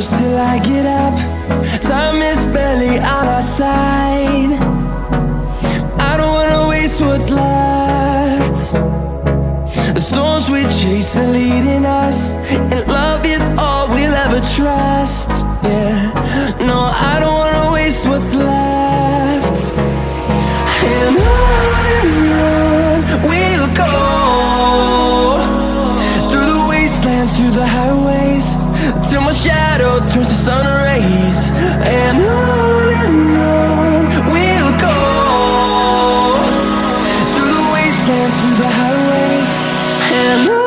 close till I get up. Time is barely on our side. I don't wanna waste what's left. The storms we chase are leading us, and love is all we'll ever trust. Yeah, no, I don't wanna waste what's left. And on we'll go, through the wastelands, through the highways, till my shadow turns to sun rays. And on we'll go, through the wastelands, through the highways, and on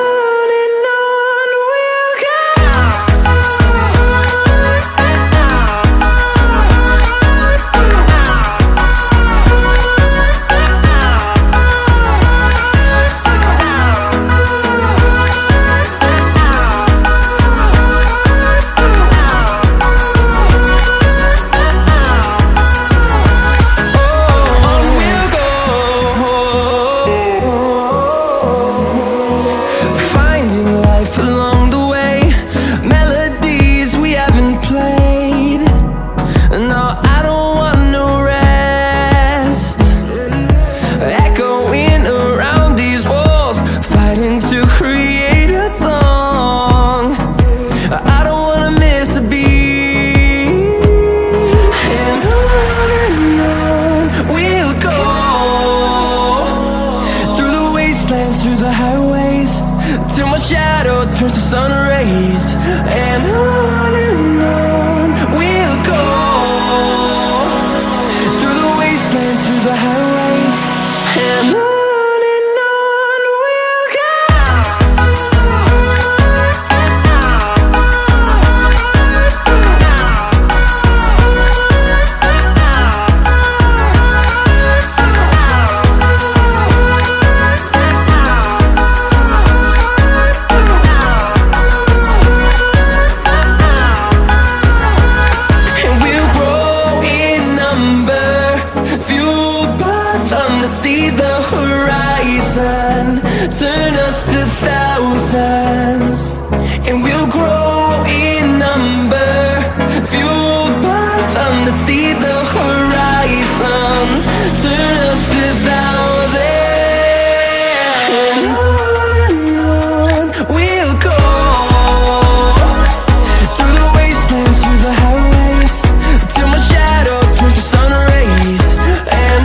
we'll go. Through the highways, till my shadow turns to sun rays. And on we'll go, through the wastelands, through the highways, and on we'll go. See the horizon turn us to thousands, and we'll grow in number, fueled by them to see the horizon turn us to thousands. And on we'll go, through the wastelands, through the highways, till my shadow turns to sun rays. And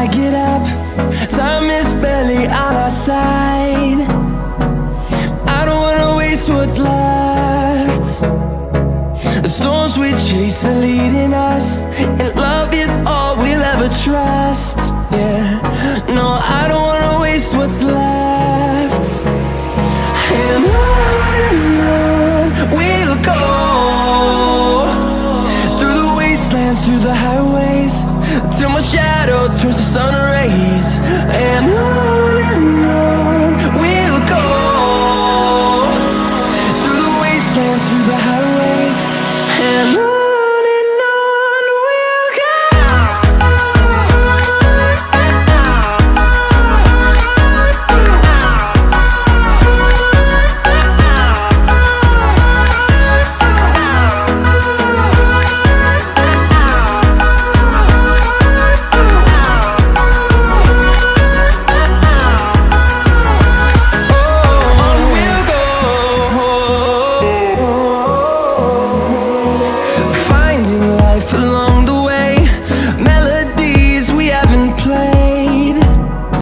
gotta get up. Time is barely on our side. I don't wanna waste what's left. The storms we chase are leading us, and love is all we'll ever trust. Yeah, no, I don't wanna waste what's left.